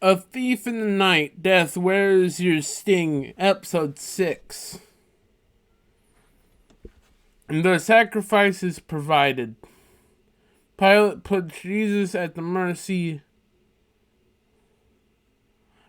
A Thief in the Night, Death, Where's Your Sting? Episode 6. The sacrifice is provided. Pilate puts Jesus at the mercy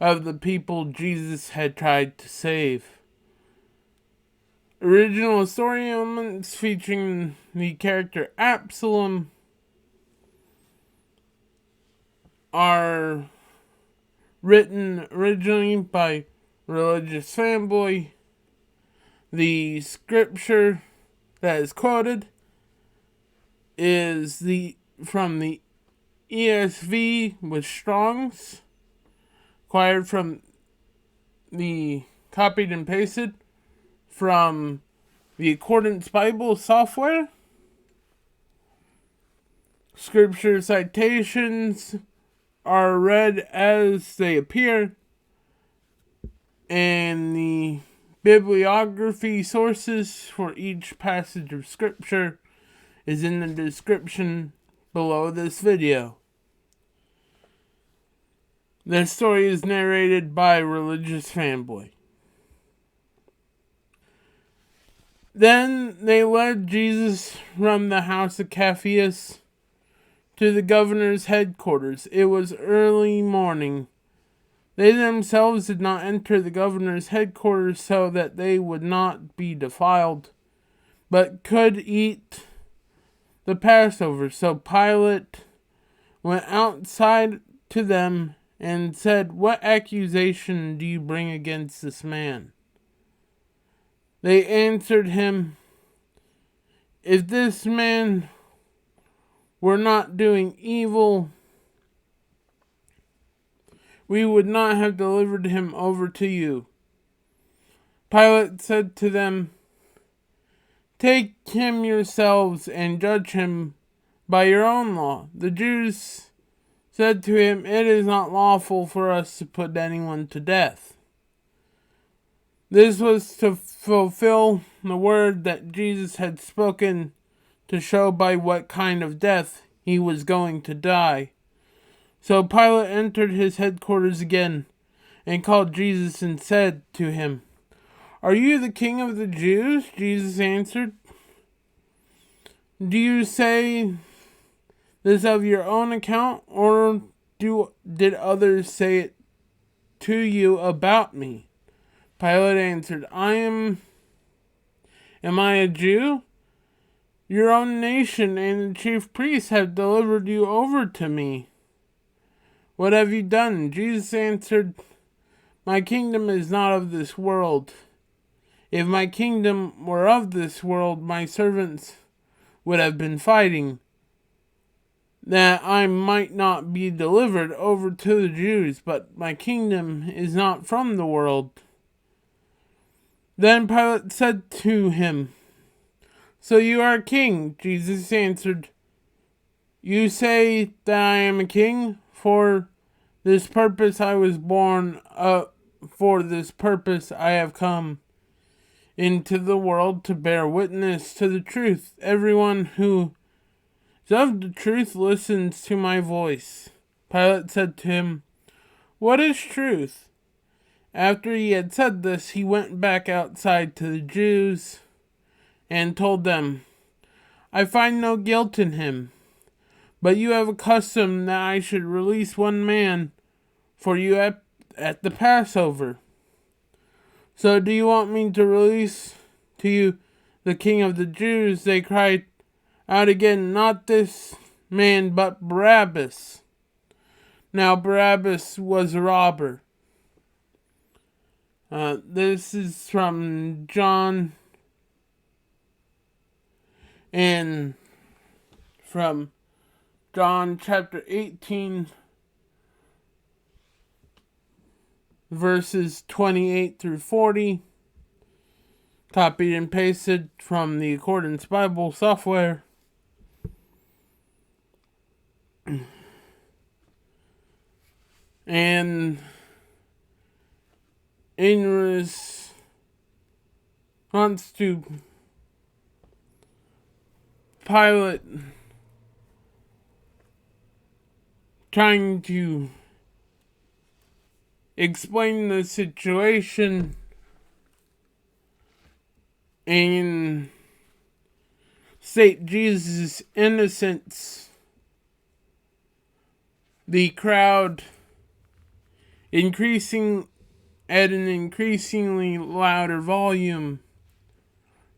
of the people Jesus had tried to save. Original story elements featuring the character Absalom are written originally by Religious Fanboy. The scripture that is quoted is from the ESV with Strong's, acquired from the copied and pasted from the Accordance Bible software. Scripture citations are read as they appear, and the bibliography sources for each passage of scripture is in the description below this video. The story is narrated by Religious Fanboy. Then they led Jesus from the house of Caiaphas to the governor's headquarters. It was early morning. They themselves did not enter the governor's headquarters so that they would not be defiled, but could eat the Passover. So Pilate went outside to them and said, "What accusation do you bring against this man?" They answered him, "If this man were not doing evil, we would not have delivered him over to you." Pilate said to them, "Take him yourselves and judge him by your own law." The Jews said to him, "It is not lawful for us to put anyone to death." This was to fulfill the word that Jesus had spoken, to show by what kind of death he was going to die. So Pilate entered his headquarters again and called Jesus and said to him, "Are you the king of the Jews?" Jesus answered, "Do you say this of your own account, or did others say it to you about me?" Pilate answered, Am I a Jew? Your own nation and the chief priests have delivered you over to me. What have you done?" Jesus answered, "My kingdom is not of this world. If my kingdom were of this world, my servants would have been fighting, that I might not be delivered over to the Jews, but my kingdom is not from the world." Then Pilate said to him, "So you are a king?" Jesus answered, "You say that I am a king. For this purpose I was born, for this purpose I have come into the world, to bear witness to the truth. Everyone who is of the truth listens to my voice." Pilate said to him, "What is truth?" After he had said this, he went back outside to the Jews and told them, "I find no guilt in him. But you have a custom that I should release one man for you at the Passover. So do you want me to release to you the king of the Jews?" They cried out again, "Not this man, but Barabbas." Now Barabbas was a robber. This is from John, and from John chapter 18, verses 28 through 40, copied and pasted from the Accordance Bible software. And in response to Pilate trying to explain the situation and state Jesus' innocence, the crowd increasing at an increasingly louder volume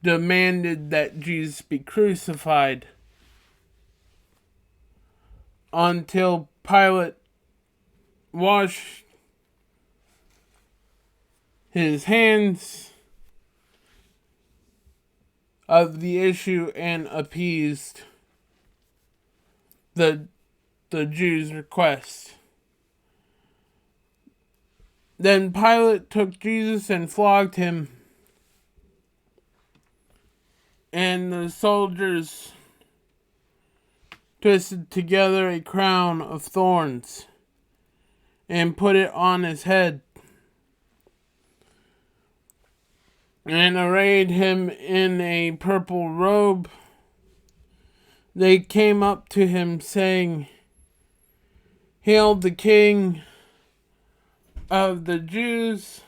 demanded that Jesus be crucified until Pilate washed his hands of the issue and appeased the Jews' request. Then Pilate took Jesus and flogged him, and the soldiers twisted together a crown of thorns and put it on his head, and arrayed him in a purple robe. They came up to him, saying, "Hail the King of the Jews,"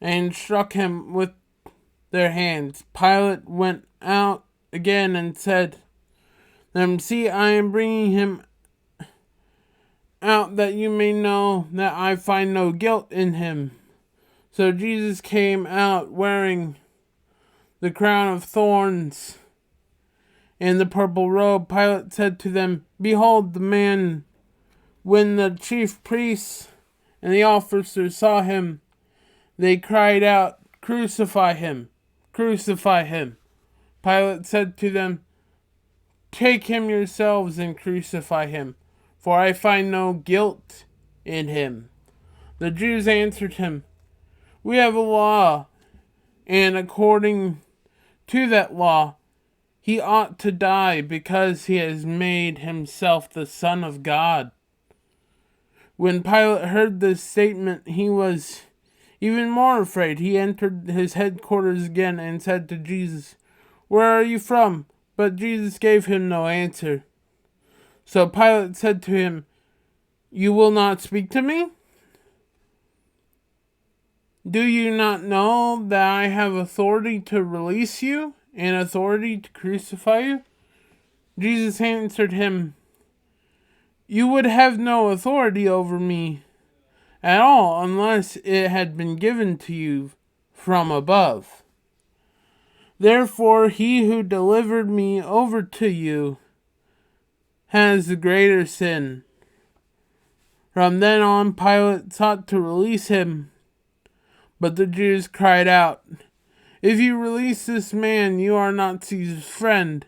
and struck him with their hands. Pilate went out again and said, "See, I am bringing him out that you may know that I find no guilt in him." So Jesus came out wearing the crown of thorns and the purple robe. Pilate said to them, "Behold the man." When the chief priests and the officers saw him, they cried out, "Crucify him! Crucify him!" Pilate said to them, "Take him yourselves and crucify him, for I find no guilt in him." The Jews answered him, "We have a law, and according to that law, he ought to die because he has made himself the Son of God." When Pilate heard this statement, he was even more afraid. He entered his headquarters again and said to Jesus, "Where are you from?" But Jesus gave him no answer. So Pilate said to him, "You will not speak to me? Do you not know that I have authority to release you and authority to crucify you?" Jesus answered him, "You would have no authority over me at all unless it had been given to you from above. Therefore, he who delivered me over to you has the greater sin." From then on, Pilate sought to release him, but the Jews cried out, "If you release this man, you are not Caesar's friend.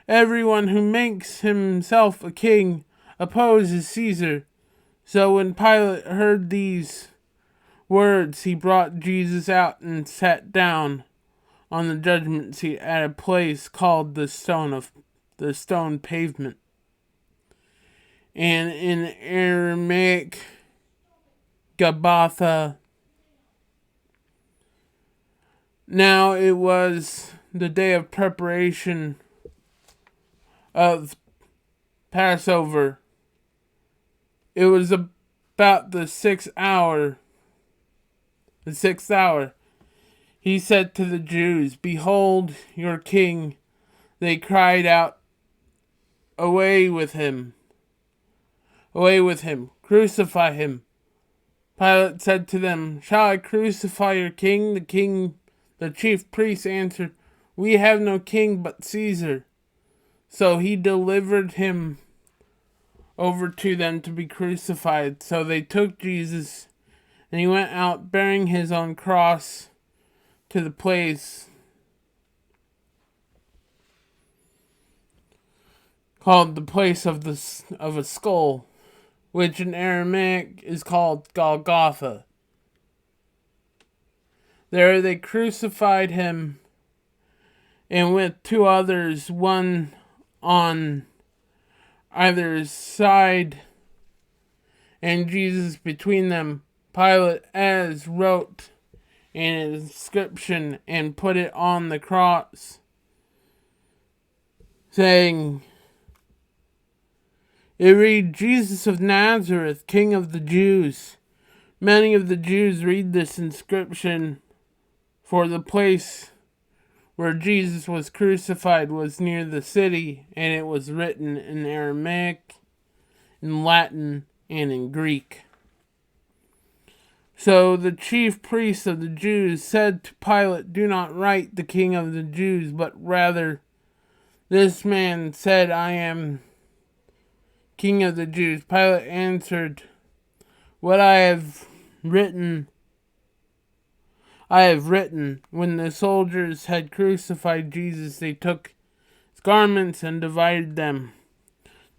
Everyone who makes himself a king opposes Caesar." So when Pilate heard these words, he brought Jesus out and sat down on the judgment seat at a place called the stone pavement, and in Aramaic, Gabbatha. Now it was the day of preparation of Passover. It was about the sixth hour. He said to the Jews, "Behold your king." They cried out, "Away with him! Away with him! Crucify him!" Pilate said to them, "Shall I crucify your king?" The chief priests answered, "We have no king but Caesar." So he delivered him over to them to be crucified. So they took Jesus, and he went out bearing his own cross to the place called the place of a skull, which in Aramaic is called Golgotha. There they crucified him, and with two others, one on either side, and Jesus between them. Pilate as wrote an inscription and put it on the cross, saying, it read, "Jesus of Nazareth, King of the Jews." Many of the Jews read this inscription, for the place where Jesus was crucified was near the city, and it was written in Aramaic, in Latin, and in Greek. So the chief priests of the Jews said to Pilate, "Do not write the King of the Jews, but rather, this man said, I am King of the Jews." Pilate answered, "What I have written, I have written." When the soldiers had crucified Jesus, they took his garments and divided them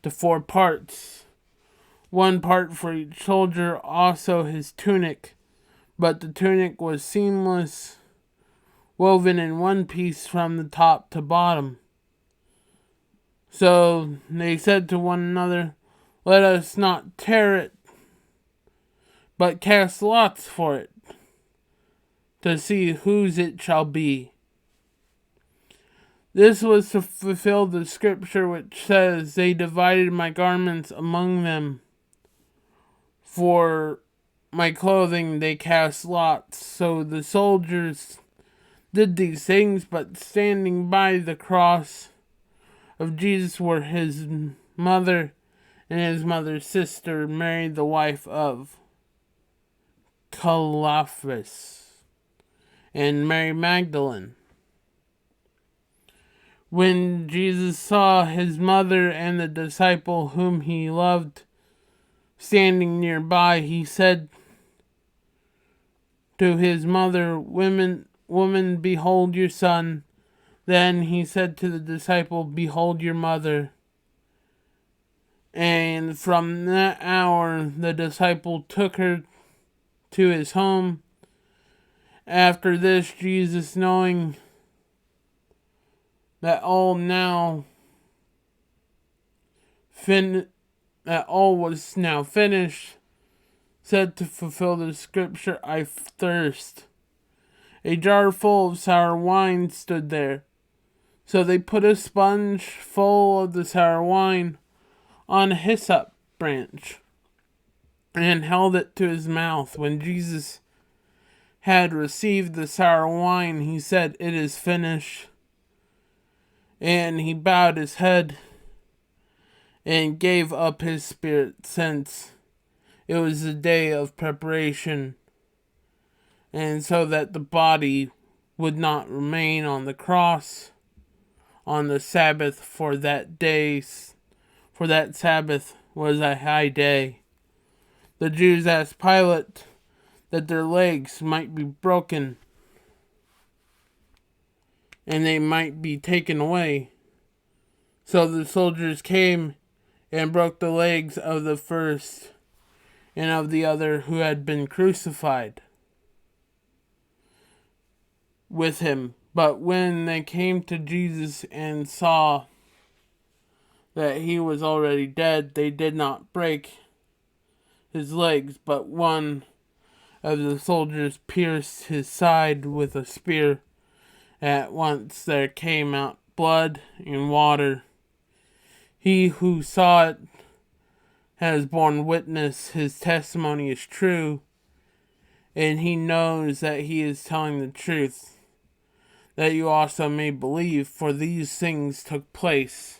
to 4 parts, 1 part for each soldier, also his tunic. But the tunic was seamless, woven in one piece from the top to bottom. So they said to one another, "Let us not tear it, but cast lots for it, to see whose it shall be." This was to fulfill the scripture which says, "They divided my garments among them. For my clothing they cast lots." So the soldiers did these things, but standing by the cross of Jesus were his mother and his mother's sister, Mary, the wife of Clopas, and Mary Magdalene. When Jesus saw his mother and the disciple whom he loved standing nearby, he said to his mother, "Woman, behold your son." Then he said to the disciple, "Behold your mother." And from that hour the disciple took her to his home. After this, Jesus, knowing that all was now finished, said to fulfill the scripture, "I thirst." A jar full of sour wine stood there. So they put a sponge full of the sour wine on a hyssop branch and held it to his mouth. When Jesus had received the sour wine, he said, "It is finished." And he bowed his head and gave up his spirit, since it was the day of preparation, and so that the body would not remain on the cross on the Sabbath, for that Sabbath was a high day. The Jews asked Pilate that their legs might be broken and they might be taken away. So the soldiers came and broke the legs of the first and of the other who had been crucified with him. But when they came to Jesus and saw that he was already dead, they did not break his legs, but one of the soldiers pierced his side with a spear. At once there came out blood and water. He who saw it has borne witness, his testimony is true, and he knows that he is telling the truth, that you also may believe, for these things took place,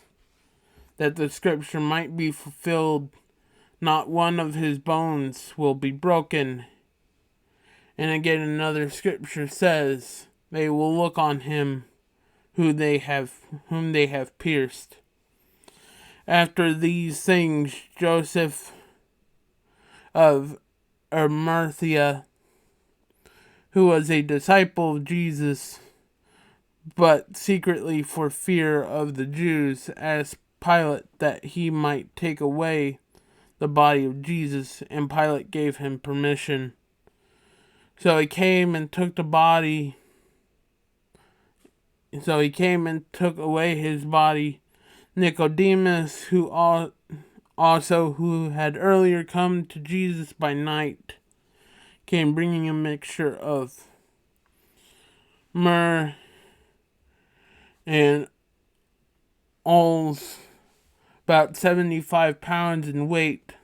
that the scripture might be fulfilled, "Not one of his bones will be broken." And again another scripture says, "They will look on him whom they have pierced." After these things, Joseph of Arimathea, who was a disciple of Jesus, but secretly for fear of the Jews, asked Pilate that he might take away the body of Jesus, and Pilate gave him permission. So he came and took away his body. Nicodemus, who had earlier come to Jesus by night, came bringing a mixture of myrrh and aloes, about 75 pounds in weight.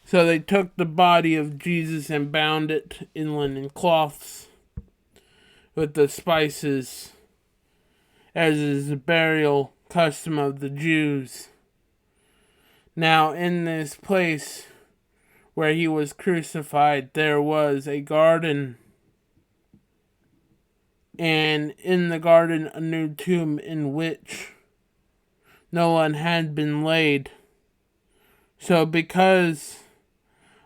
So they took the body of Jesus and bound it in linen cloths with the spices, as is the burial custom of the Jews. Now in this place where he was crucified, there was a garden, and in the garden a new tomb in which no one had been laid. So because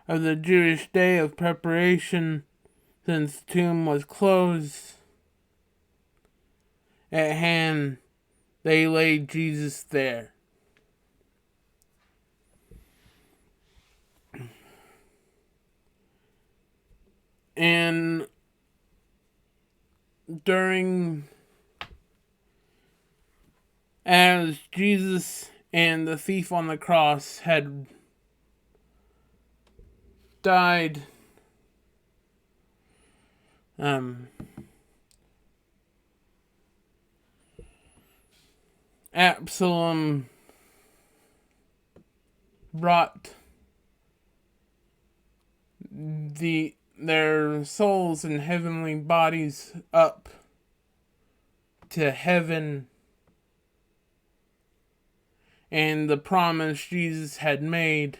of the Jewish day of preparation, since the tomb was closed at hand, they laid Jesus there. And as Jesus and the thief on the cross had died, Absalom brought their souls and heavenly bodies up to heaven, and the promise Jesus had made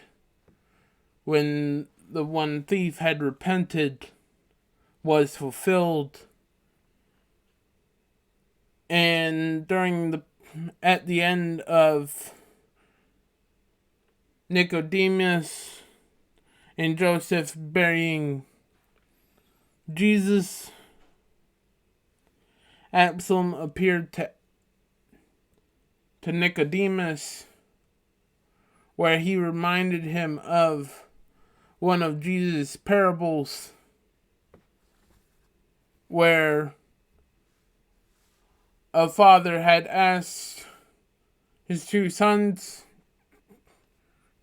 when the one thief had repented was fulfilled. And at the end of Nicodemus and Joseph burying Jesus, Absalom appeared to Nicodemus, where he reminded him of one of Jesus' parables, where a father had asked his two sons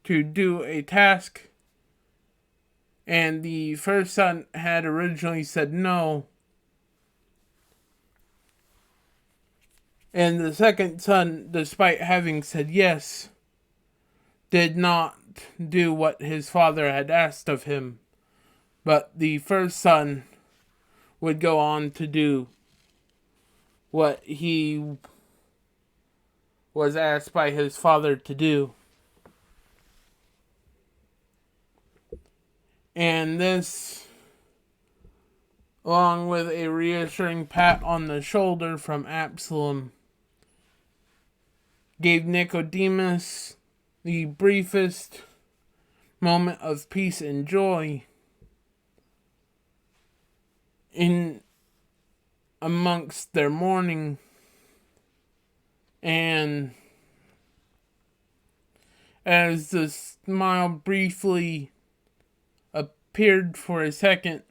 to do a task, and the first son had originally said no, and the second son, despite having said yes, did not do what his father had asked of him. But the first son would go on to do what he was asked by his father to do. And this, along with a reassuring pat on the shoulder from Absalom, gave Nicodemus the briefest moment of peace and joy in amongst their mourning. And as the smile briefly appeared for a second,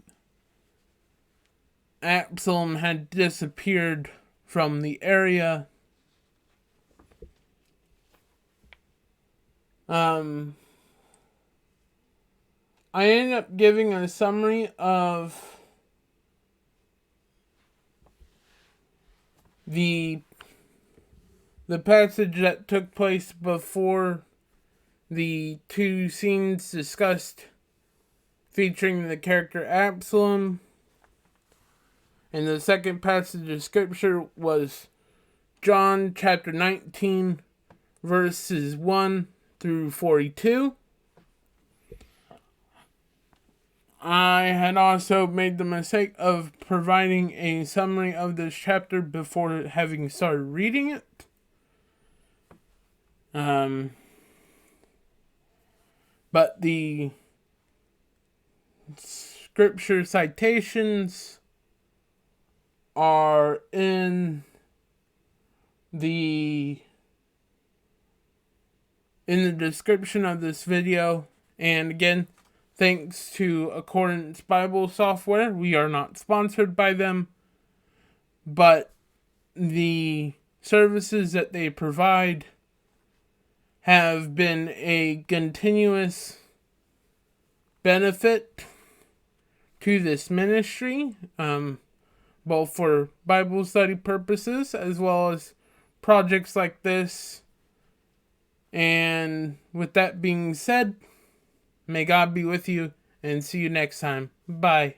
Absalom had disappeared from the area. I ended up giving a summary of the passage that took place before the two scenes discussed featuring the character Absalom. And the second passage of scripture was John chapter 19, verses 1 through 42. I had also made the mistake of providing a summary of this chapter before having started reading it. But the scripture citations are in the description of this video. And again, thanks to Accordance Bible Software. We are not sponsored by them, but the services that they provide have been a continuous benefit to this ministry, both for Bible study purposes as well as projects like this. And with that being said, May God be with you, and see you next time. Bye.